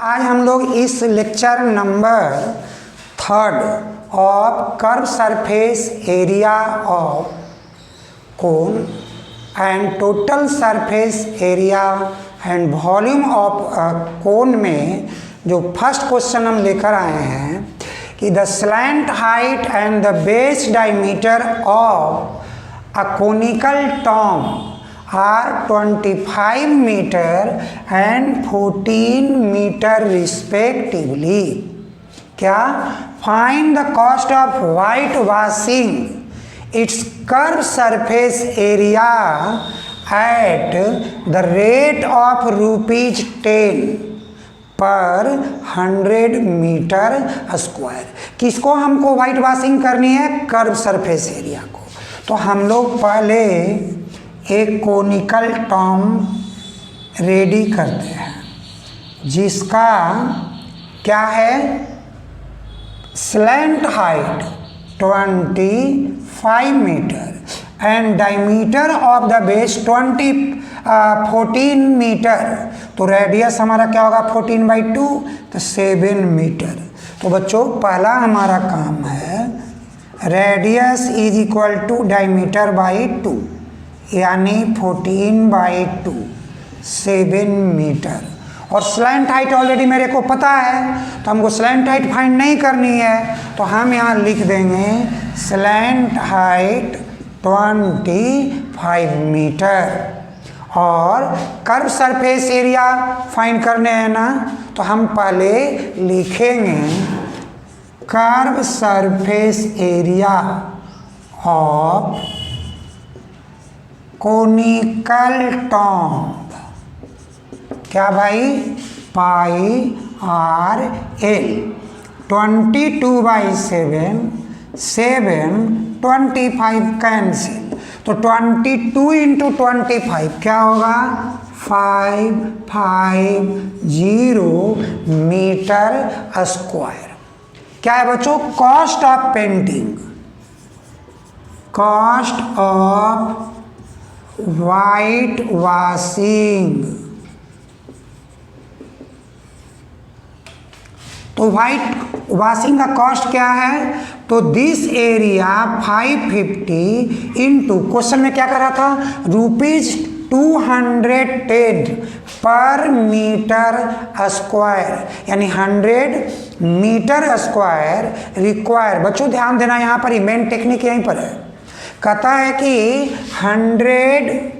आज हम लोग इस lecture number 3 of curve surface area of cone and total surface area and volume of cone में जो फर्स्ट क्वेश्चन हम लेकर आए हैं कि the slant height and the base diameter of a conical Tom are 25 meter and 14 meter respectively. क्या? Find the cost of whitewashing its curved surface area at the rate of ₹10 पर 100 metre square. किसको हमको white washing करनी है? Curve surface area को। तो हम लोग पहले एक कोनिकल टॉम रेडी करते हैं जिसका क्या है, slant height 25 metre and diameter of the base 14 metre. तो रेडियस हमारा क्या होगा? 14/2 तो 7 मीटर। तो बच्चों पहला हमारा काम है radius is equal to diameter by 2 यानी 14/2 7 मीटर। और स्लैंट हाइट ऑलरेडी मेरे को पता है तो हमको स्लैंट हाइट फाइंड नहीं करनी है, तो हम यहाँ लिख देंगे स्लैंट हाइट 25 मीटर। और कर्व सरफेस एरिया फाइंड करने हैं ना, तो हम पहले लिखेंगे curve surface area of conical Tom. क्या भाई? πr/l 22/7 25 कैंसिल, तो 22 × 25 क्या होगा? 550 मीटर स्क्वायर। क्या है बच्चों? Cost of painting, cost of white washing. तो वाइट वॉशिंग का कॉस्ट क्या है? तो दिस एरिया 550 इंटू, क्वेश्चन में क्या करा था? ₹210 पर मीटर स्क्वायर, यानी 100 मीटर स्क्वायर रिक्वायर। बच्चों ध्यान देना, यहाँ पर मेन टेक्निक यहीं पर है। कहता है कि 100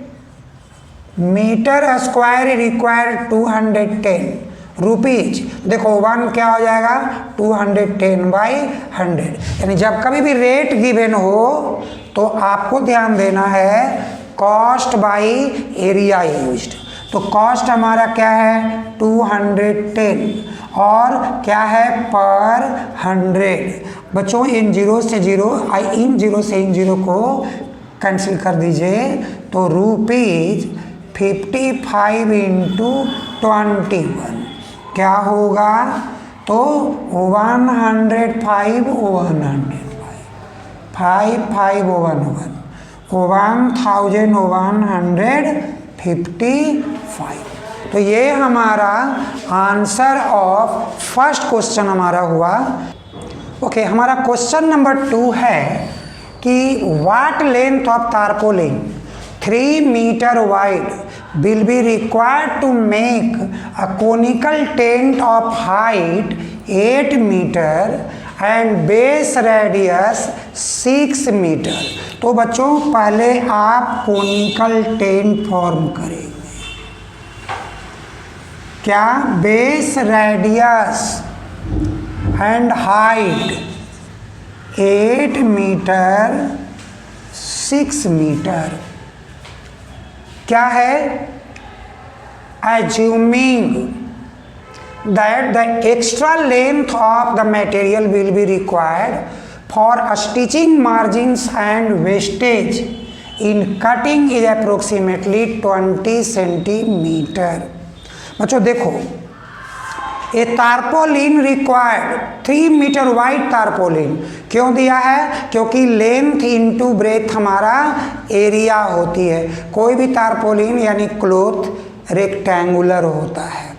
मीटर स्क्वायर रिक्वायर 210 रुपीज। देखो 1 क्या हो जाएगा? 210/100। यानी जब कभी भी रेट गिवन हो तो आपको ध्यान देना है कॉस्ट बाई एरिया यूज्ड। तो कॉस्ट हमारा क्या है? 210 और क्या है? पर 100। बच्चों इन जीरो से जीरो इन जीरो को कैंसिल कर दीजिए, तो ₹55 × 21 क्या होगा? तो 105 5511 1155। तो ये हमारा आंसर ऑफ फर्स्ट क्वेश्चन हमारा हुआ। ओके, हमारा क्वेश्चन नंबर 2 है कि what length of tarpaulin 3 metre wide will be required to make a conical tent of height 8 meter and base radius 6 meter। तो बच्चों पहले आप कोनिकल टेंट फॉर्म करेंगे। क्या? Base radius and height 8 metre 6 metre. क्या है? Assuming that the extra length of the material will be required for stitching margins and wastage in cutting is approximately 20 centimeter। बच्चों देखो, a tarpaulin required 3 metre wide tarpaulin क्यों दिया है? क्योंकि length into breadth हमारा एरिया होती है। कोई भी तारपोलिन यानी क्लोथ रेक्टेंगुलर होता है।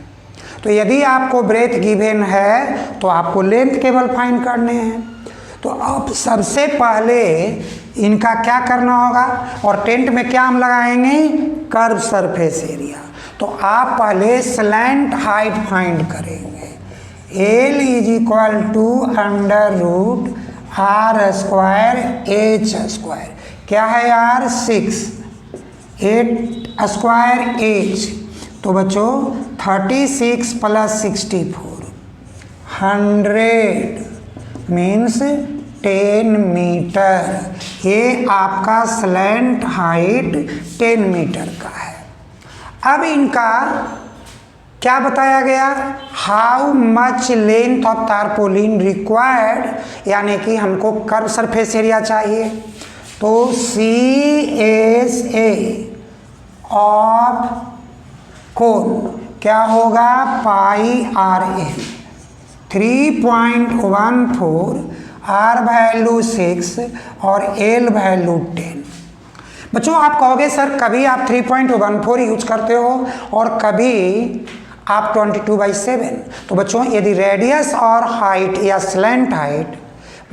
तो यदि आपको ब्रेथ गिवन है तो आपको लेंथ केवल फाइंड करने हैं। तो अब सबसे पहले इनका क्या करना होगा, और टेंट में क्या हम लगाएंगे, कर्व सरफेस एरिया। तो आप पहले स्लैंट हाइट फाइंड करेंगे। L is equal to under root r square h square, क्या है यार 6, 8 स्क्वायर एच, तो बच्चों 36 प्लस 64 100 मीन्स 10 मीटर। ये आपका स्लैंट हाइट 10 मीटर का है। अब इनका क्या बताया गया, how much length of tarpaulin required, यानी कि हमको कर्व सरफेस एरिया चाहिए। तो CSA ऑफ कोन क्या होगा, पाई RA 3.14, R वैल्यू 6 और L वैल्यू 10। बच्चों आप कहोगे सर कभी आप 3.14 यूज करते हो और कभी आप 22/7। तो बच्चों यदि रेडियस और हाइट या स्लैंट हाइट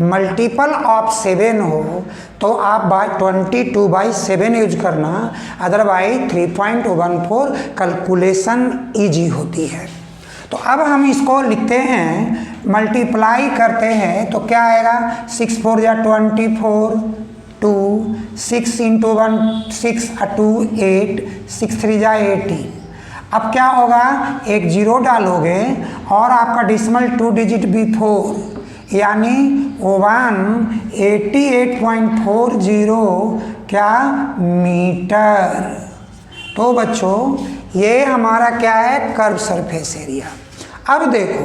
मल्टीपल ऑफ 7 हो तो आप 22/7 यूज करना, अदरवाइज 3.14 कैलकुलेशन इजी होती है। तो अब हम इसको लिखते हैं, मल्टीप्लाई करते हैं तो क्या आएगा, 6 4 या 24, 2 6 इंटू 1 6 2 8 6 3 जा 18। अब क्या होगा, एक जीरो डालोगे और आपका डिसिमल 2 डिजिट बिफोर, यानी 188.40 क्या मीटर। तो बच्चों ये हमारा क्या है, कर्व सरफेस एरिया। अब देखो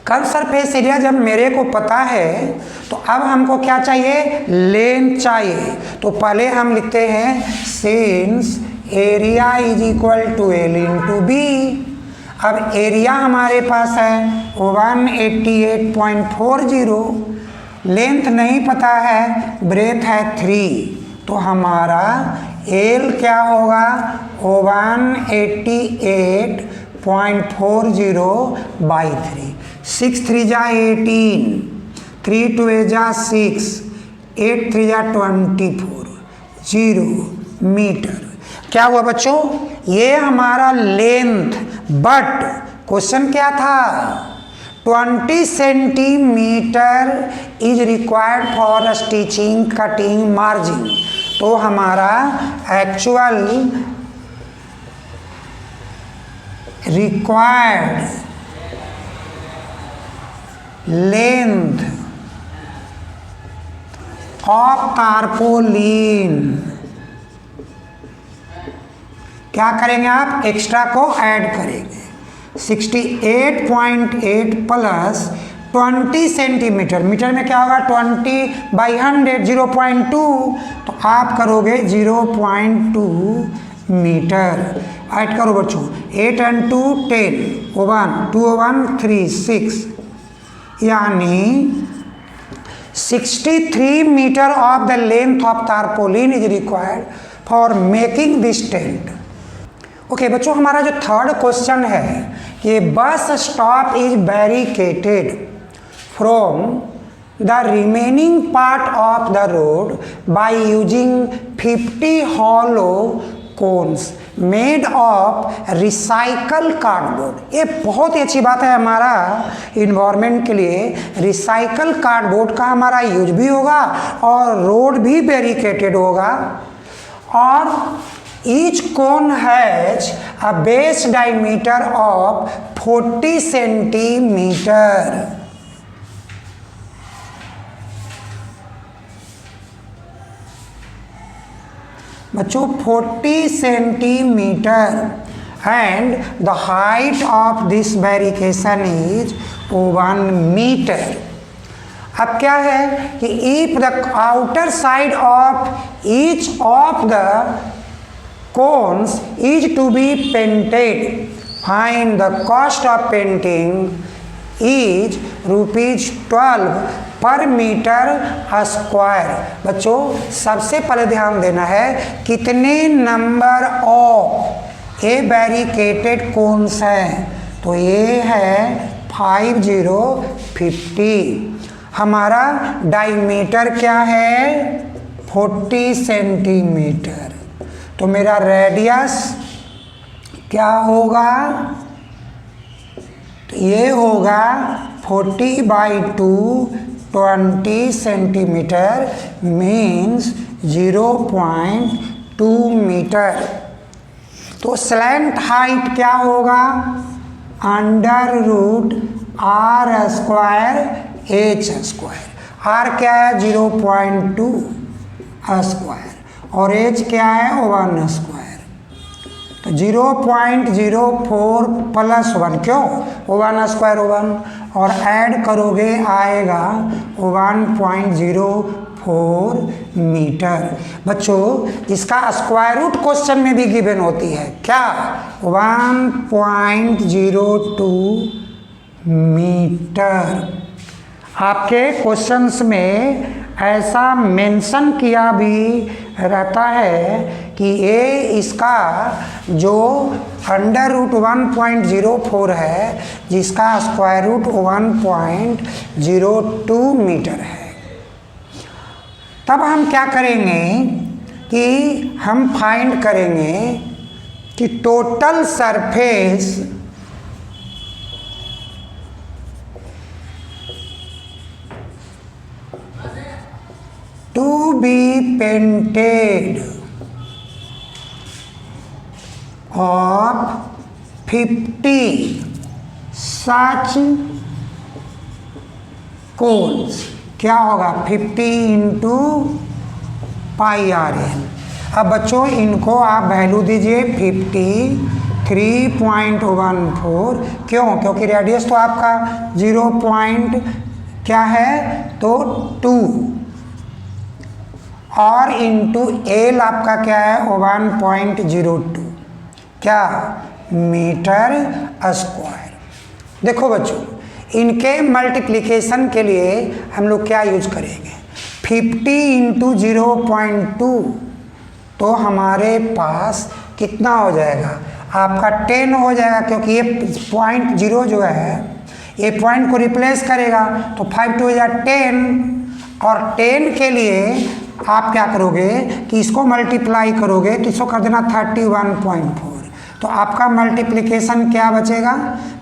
कर्व सरफेस एरिया जब मेरे को पता है तो अब हमको क्या चाहिए, लेंथ चाहिए। तो पहले हम लिखते हैं since area is equal to L into b. अब एरिया हमारे पास है 188.40, लेंथ नहीं पता है, ब्रेथ है 3, तो हमारा L क्या होगा 188.40/3। 6 3 जा 18, 3 2 जा 6, 8 3 जा 24, 0 मीटर। क्या हुआ बच्चों, ये हमारा लेंथ, बट क्वेश्चन क्या था, 20 centimetre is required for stitching cutting margin. तो हमारा actual required length of tarpaulin, क्या करेंगे आप, एक्स्ट्रा को ऐड करेंगे, 68.8 प्लस 20 सेंटीमीटर, मीटर में क्या होगा 20/100 0.2, तो आप करोगे 0.2 मीटर। ऐड करो बच्चों, 8 and 2 10, 1 2 1 3 6, यानी 63 metre of the length of tarpaulin is required for making this tent. Okay बच्चों, हमारा जो थर्ड क्वेश्चन है कि bus stop is barricaded from the remaining part of the road by using 50 hollow cones made of recycle cardboard. ये बहुत ही अच्छी बात है हमारा इन्वायरमेंट के लिए, रिसाइकल कार्डबोर्ड का हमारा यूज भी होगा और रोड भी बैरिकेटेड होगा। और each cone has a base diameter of 40 centimetre. बच्चों 40 centimetre and the height of this barrication is 1 metre. अब क्या है कि if the outer side of each of the cones is to be painted, find the cost of painting is ₹12 per metre square. बच्चों सबसे पहले ध्यान देना है कितने number of A barricaded cons हैं, तो ये है 50 हमारा डायमीटर क्या है 40 सेंटीमीटर। तो मेरा रेडियस क्या होगा, तो ये होगा 40/2 20 सेंटीमीटर मीन्स 0.2 मीटर। तो स्लैंट हाइट क्या होगा √r²h²। r क्या है 0.2 स्क्वायर और h क्या है 1²। तो 0.04 + 1 क्यों 1² 1 और ऐड करोगे आएगा 1.04 मीटर। बच्चों इसका स्क्वायर रूट क्वेश्चन में भी गिवन होती है क्या 1.02 मीटर। आपके क्वेश्चंस में ऐसा मेंशन किया भी रहता है कि ये इसका जो √1.04 है जिसका स्क्वायर रूट 1.02 मीटर है। तब हम क्या करेंगे कि हम फाइंड करेंगे कि total surface to be painted of 50 such cones क्या होगा 50 × πRn। अब बच्चों इनको आप वैल्यू दीजिए 53.14 क्यों क्योंकि रेडियस तो आपका 0. क्या है तो 2 और इंटू एल आपका क्या है 1.02 क्या मीटर स्क्वायर। देखो बच्चों इनके मल्टीप्लिकेशन के लिए हम लोग क्या यूज करेंगे 50 × 0.2 तो हमारे पास कितना हो जाएगा आपका 10 हो जाएगा क्योंकि ये 0.0 जो है ये पॉइंट को रिप्लेस करेगा तो 5 × 2 = 10 और 10 के लिए आप क्या करोगे कि इसको मल्टीप्लाई करोगे तो इसको कर देना 31.4 तो आपका मल्टीप्लिकेशन क्या बचेगा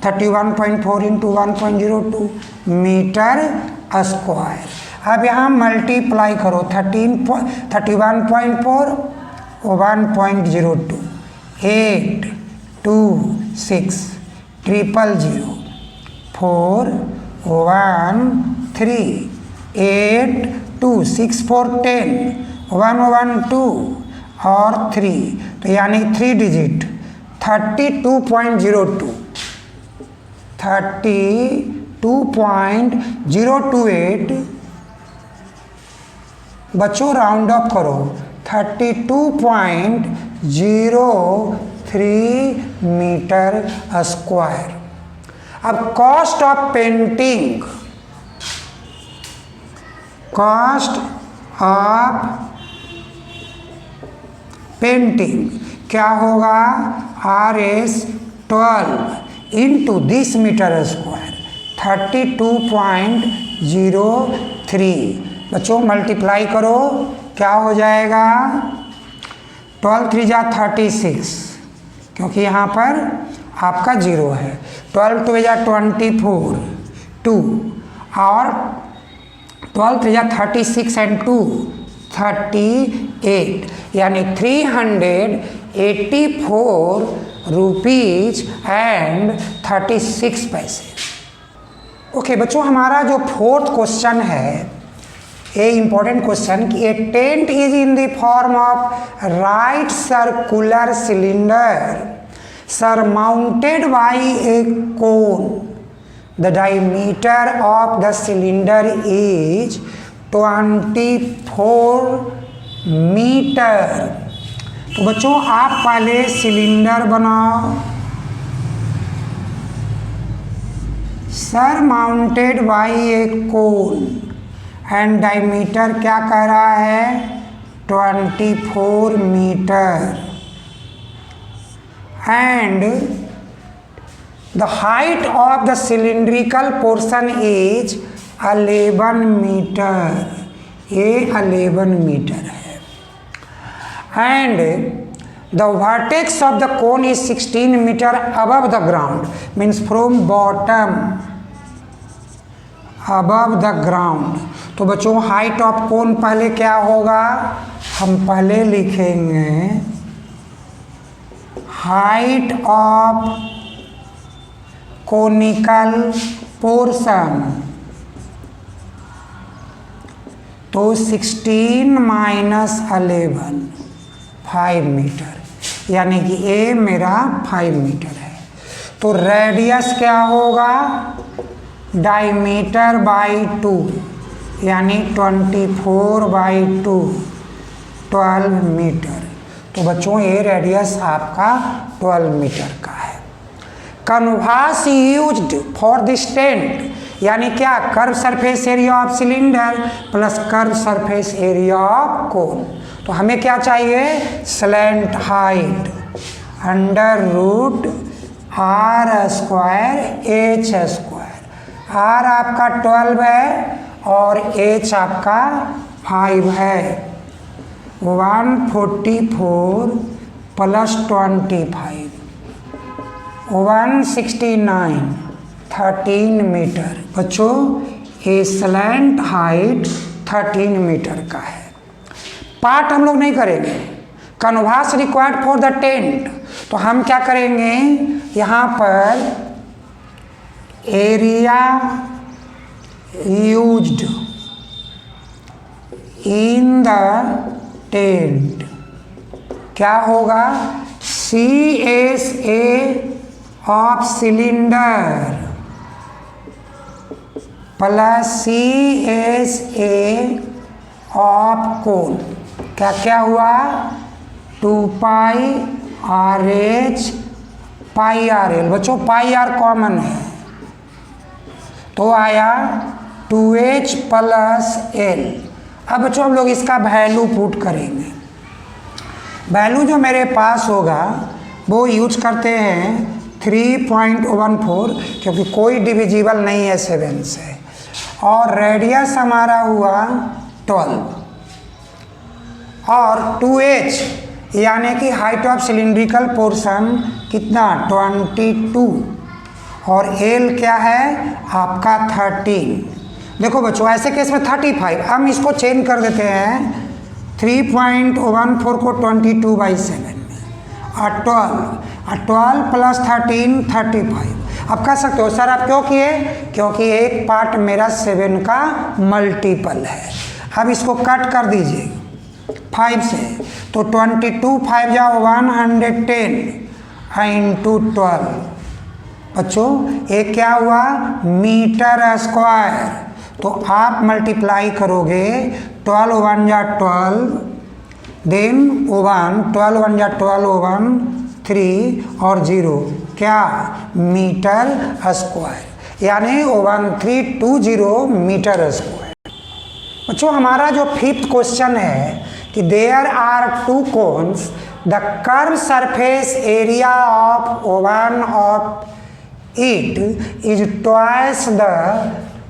31.4 × 1.02 मीटर स्क्वायर। अब यहाँ मल्टीप्लाई करो 31.4 1.02 8 2 6 000 4 1 3 8 2 6 4 10 1 1 2 और 3 तो यानी 3 डिजिट 32.02 32.028 बच्चों राउंड अप करो 32.03 मीटर स्क्वायर। अब कॉस्ट ऑफ पेंटिंग क्या होगा RS12 into this metre square 32.03 बच्चों मल्टीप्लाई करो क्या हो जाएगा 12 3 = 36 क्योंकि यहाँ पर आपका 0 है 12 2 = 24 2 और 12 3 = 36 and 2 38 यानी 384 रुपीज एंड 36 पैसे। ओके बच्चों हमारा जो फोर्थ क्वेश्चन है ए इम्पॉर्टेंट क्वेश्चन कि a tent is in the form of right circular cylinder surmounted by a cone. The diameter of the cylinder is 24 metre. तो बच्चों आप पहले सिलेंडर बनाओ surmounted by a cone and diameter क्या कह रहा है 24 metre and the height of the cylindrical portion is 11 metre, ये 11 मीटर है। And the vertex of the cone is 16 metre above the ground, means from bottom above the ground. तो बच्चों height of cone पहले क्या होगा, हम पहले लिखेंगे हाइट ऑफ कोनिकल पोर्शन, तो 16 माइनस 11 5 मीटर, यानी कि ए मेरा 5 मीटर है। तो रेडियस क्या होगा, डायमीटर बाई 2, यानी 24 बाई 2 12 मीटर। तो बच्चों ये रेडियस आपका 12 मीटर का है। Canvas used for this tent, यानी क्या, curve surface area of cylinder plus curve surface area of cone. तो हमें क्या चाहिए, slant height under root r square h square. R आपका 12 है और एच आपका 5 है। 144 प्लस 25 169 13 मीटर। बच्चों ये स्लैंट हाइट 13 मीटर का है। पार्ट हम लोग नहीं करेंगे, canvas required for the tent. तो हम क्या करेंगे, यहाँ पर area used in the tent क्या होगा, CSA of cylinder plus CSA of cone. क्या क्या हुआ, 2 पाई RH पाई RL। बच्चों पाई R कॉमन है तो आया 2H प्लस L। अब बच्चों हम लोग इसका वैल्यू पुट करेंगे। वैल्यू जो मेरे पास होगा वो यूज करते हैं 3.14, क्योंकि कोई डिविजिबल नहीं है 7 से। और रेडियस हमारा हुआ 12 और 2H यानी कि हाइट ऑफ सिलिंड्रिकल पोर्शन कितना 22 और L क्या है आपका 13। देखो बच्चों ऐसे केस में 35, हम इसको चेंज कर देते हैं 3.14 को 22/7 में और 12 प्लस 13 35। अब कह सकते हो सर आप क्यों किए, क्योंकि एक पार्ट मेरा 7 का मल्टीपल है। अब इसको कट कर दीजिए 5 से, तो 22 5 जा 110 इंटू 12। बच्चों ये क्या हुआ मीटर स्क्वायर। तो आप मल्टीप्लाई करोगे 12 1 जा 12, देन 1 12 1 जा 12 1 3 और 0 क्या मीटर स्क्वायर, यानी 1320 मीटर स्क्वायर। बच्चों हमारा जो 5th क्वेश्चन है कि there are 2 cones, the curve surface area of one of it is twice the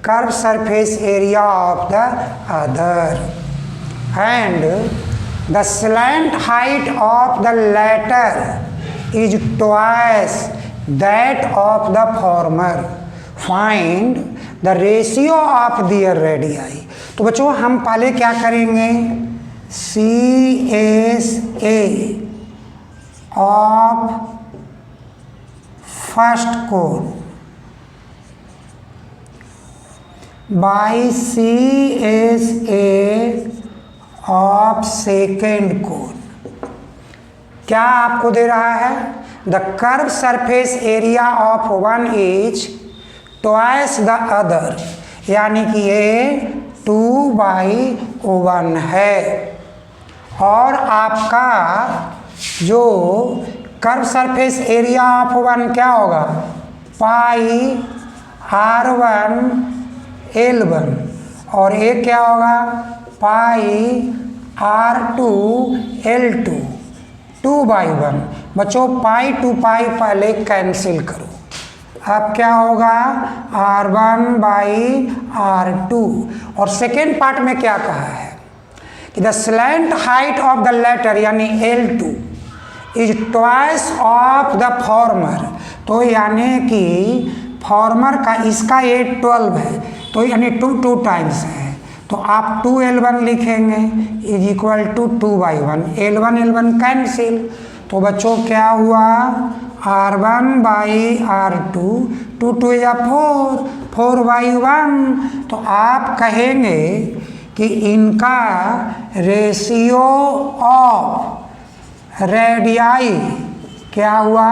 curved surface area of the other, and the slant height of the latter is twice that of the former. Find the ratio of their radii. तो बच्चों हम पहले क्या करेंगे, CSA of first cone by CSA of second cone. क्या आपको दे रहा है, the curve surface area of one is twice the other, यानी कि ये 2/1 है। और आपका जो curve surface area of one क्या होगा, पाई R1 L1, और ये क्या होगा पाई R2 L2 2/1। बच्चों पाई 2 पाई पहले कैंसिल करो, अब क्या होगा R1/R2। और सेकेंड पार्ट में क्या कहा है कि the slant height of the latter यानी L2 is twice of the former. तो यानी कि फॉर्मर का इसका ये 12 है, तो यानी 2 टाइम्स है, तो आप 2L1 लिखेंगे is equal to 2/1। L1 cancel, तो बच्चों क्या हुआ R1/R2, 2 या 4/1। तो आप कहेंगे कि इनका रेशियो ऑफ रेडियाई क्या हुआ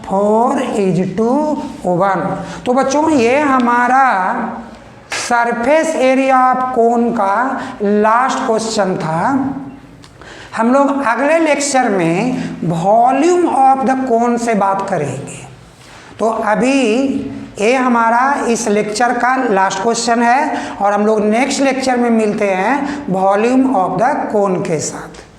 4:1। तो बच्चों ये हमारा सरफेस एरिया ऑफ कोन का लास्ट क्वेश्चन था। हम लोग अगले लेक्चर में वॉल्यूम ऑफ द कोन से बात करेंगे। तो अभी ये हमारा इस लेक्चर का लास्ट क्वेश्चन है और हम लोग नेक्स्ट लेक्चर में मिलते हैं वॉल्यूम ऑफ द कोन के साथ।